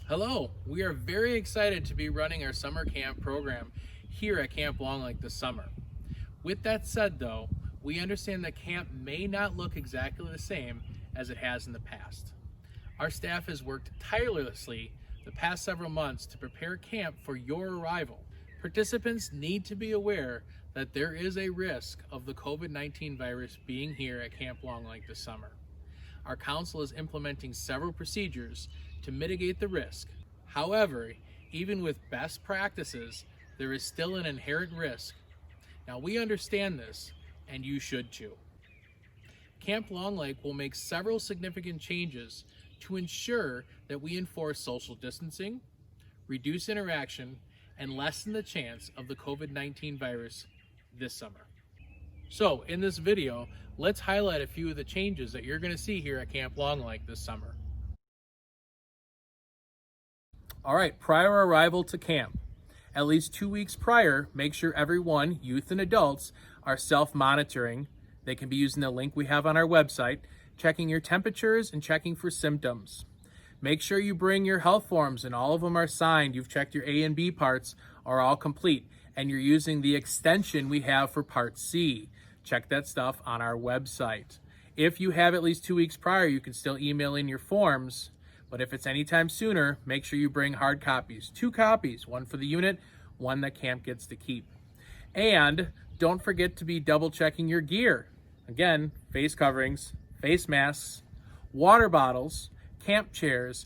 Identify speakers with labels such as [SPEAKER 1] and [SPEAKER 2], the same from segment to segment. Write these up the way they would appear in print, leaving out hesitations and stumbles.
[SPEAKER 1] Hello, we are very excited to be running our summer camp program here at Camp Long Lake this summer. With that said though, we understand that camp may not look exactly the same as it has in the past. Our staff has worked tirelessly the past several months to prepare camp for your arrival. Participants need to be aware that there is a risk of the COVID-19 virus being here at Camp Long Lake this summer. Our council is implementing several procedures to mitigate the risk. However, even with best practices, there is still an inherent risk. Now we understand this, and you should too. Camp Long Lake will make several significant changes to ensure that we enforce social distancing, reduce interaction, and lessen the chance of the COVID-19 virus this summer. So in this video, let's highlight a few of the changes that you're going to see here at Camp Long Lake this summer. All right, prior arrival to camp. At least 2 weeks prior, make sure everyone, youth and adults, are self-monitoring. They can be using the link we have on our website, checking your temperatures and checking for symptoms. Make sure you bring your health forms and all of them are signed. You've checked your A and B parts are all complete, and you're using the extension we have for Part C. Check that stuff on our website. If you have at least 2 weeks prior, you can still email in your forms. But if it's anytime sooner, make sure you bring hard copies. 2 copies, one for the unit, one that camp gets to keep. And don't forget to be double checking your gear. Again, face coverings, face masks, water bottles, camp chairs,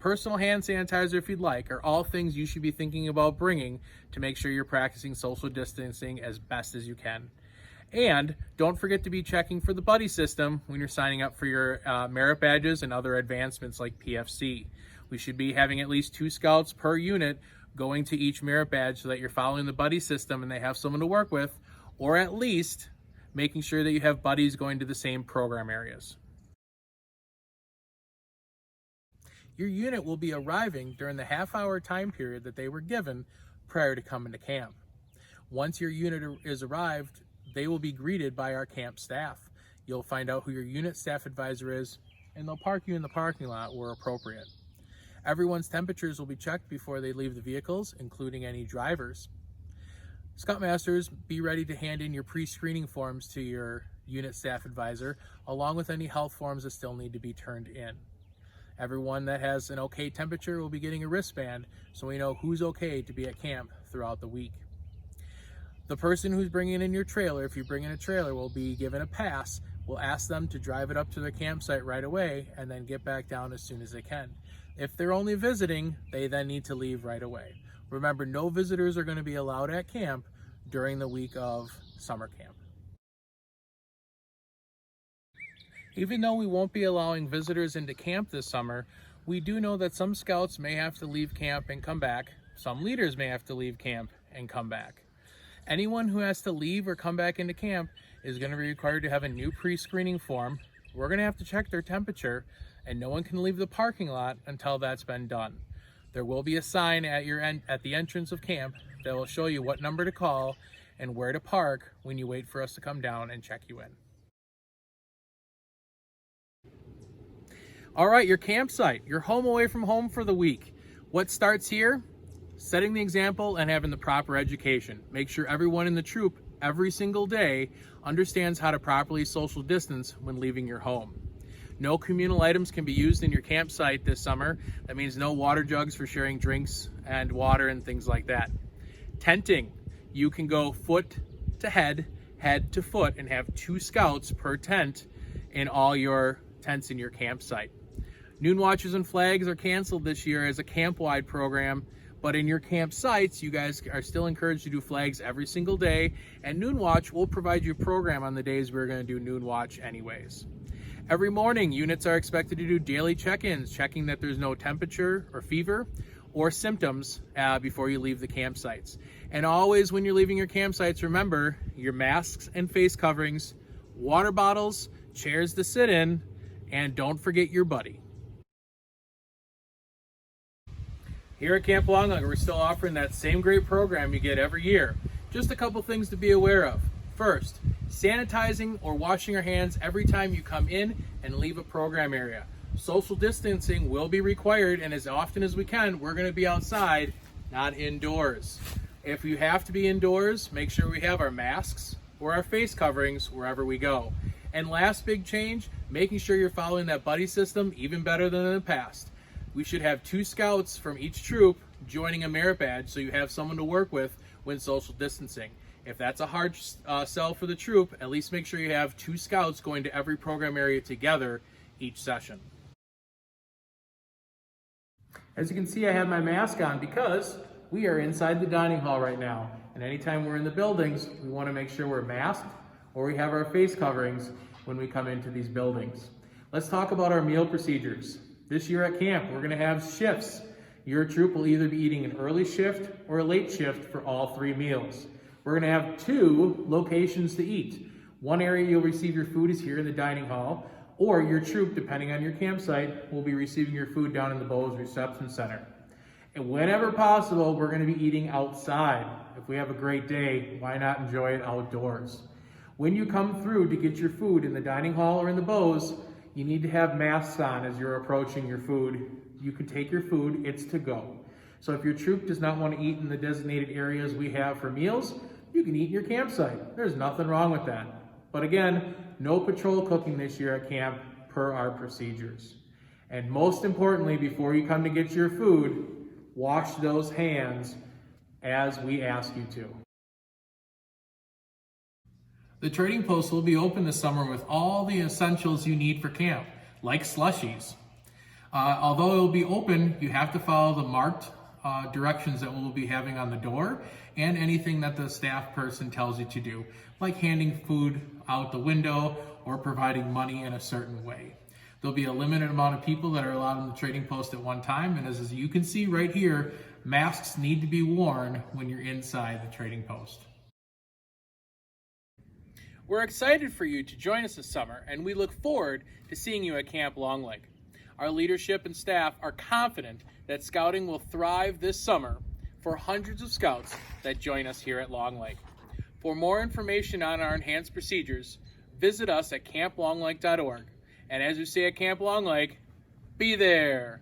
[SPEAKER 1] personal hand sanitizer if you'd like, are all things you should be thinking about bringing to make sure you're practicing social distancing as best as you can. And don't forget to be checking for the buddy system when you're signing up for your merit badges and other advancements like PFC. We should be having at least 2 scouts per unit going to each merit badge so that you're following the buddy system and they have someone to work with, or at least making sure that you have buddies going to the same program areas. Your unit will be arriving during the half-hour time period that they were given prior to coming to camp. Once your unit is arrived, they will be greeted by our camp staff. You'll find out who your unit staff advisor is, and they'll park you in the parking lot where appropriate. Everyone's temperatures will be checked before they leave the vehicles, including any drivers. Scoutmasters, be ready to hand in your pre-screening forms to your unit staff advisor, along with any health forms that still need to be turned in. Everyone that has an okay temperature will be getting a wristband, so we know who's okay to be at camp throughout the week. The person who's bringing in your trailer, if you bring in a trailer, will be given a pass. We'll ask them to drive it up to their campsite right away and then get back down as soon as they can. If they're only visiting, they then need to leave right away. Remember, no visitors are going to be allowed at camp during the week of summer camp. Even though we won't be allowing visitors into camp this summer, we do know that some scouts may have to leave camp and come back. Some leaders may have to leave camp and come back. Anyone who has to leave or come back into camp is going to be required to have a new pre-screening form. We're going to have to check their temperature, and no one can leave the parking lot until that's been done. There will be a sign at the entrance of camp that will show you what number to call and where to park when you wait for us to come down and check you in. All right, your campsite, your home away from home for the week. What starts here? Setting the example and having the proper education. Make sure everyone in the troop every single day understands how to properly social distance when leaving your home. No communal items can be used in your campsite this summer. That means no water jugs for sharing drinks and water and things like that. Tenting. You can go foot to head, head to foot, and have 2 scouts per tent in all your tents in your campsite. Noon watches and flags are canceled this year as a camp-wide program, but in your campsites, you guys are still encouraged to do flags every single day, and Noon Watch will provide you a program on the days we're going to do Noon Watch anyways. Every morning, units are expected to do daily check-ins, checking that there's no temperature or fever or symptoms before you leave the campsites. And always when you're leaving your campsites, remember your masks and face coverings, water bottles, chairs to sit in, and don't forget your buddy. Here at Camp Long Lake, we're still offering that same great program you get every year. Just a couple things to be aware of. First, sanitizing or washing your hands every time you come in and leave a program area. Social distancing will be required, and as often as we can, we're going to be outside, not indoors. If you have to be indoors, make sure we have our masks or our face coverings wherever we go. And last big change, making sure you're following that buddy system even better than in the past. We should have 2 scouts from each troop joining a merit badge so you have someone to work with when social distancing. If that's a hard sell for the troop, at least make sure you have 2 scouts going to every program area together each session. As you can see, I have my mask on because we are inside the dining hall right now. And anytime we're in the buildings, we want to make sure we're masked or we have our face coverings when we come into these buildings. Let's talk about our meal procedures. This year at camp, we're going to have shifts. Your troop will either be eating an early shift or a late shift for all 3 meals. We're going to have 2 locations to eat. One area you'll receive your food is here in the dining hall, or your troop, depending on your campsite, will be receiving your food down in the Bose Reception Center. And whenever possible, we're going to be eating outside. If we have a great day, why not enjoy it outdoors? When you come through to get your food in the dining hall or in the Bose, you need to have masks on as you're approaching your food. You can take your food, it's to go. So if your troop does not want to eat in the designated areas we have for meals, you can eat in your campsite. There's nothing wrong with that. But again, no patrol cooking this year at camp per our procedures. And most importantly, before you come to get your food, wash those hands as we ask you to. The trading post will be open this summer with all the essentials you need for camp, like slushies. Although it will be open, you have to follow the marked directions that we'll be having on the door and anything that the staff person tells you to do, like handing food out the window or providing money in a certain way. There'll be a limited amount of people that are allowed on the trading post at one time, and as you can see right here, masks need to be worn when you're inside the trading post. We're excited for you to join us this summer, and we look forward to seeing you at Camp Long Lake. Our leadership and staff are confident that scouting will thrive this summer for hundreds of scouts that join us here at Long Lake. For more information on our enhanced procedures, visit us at camplonglake.org. And as we say at Camp Long Lake, be there.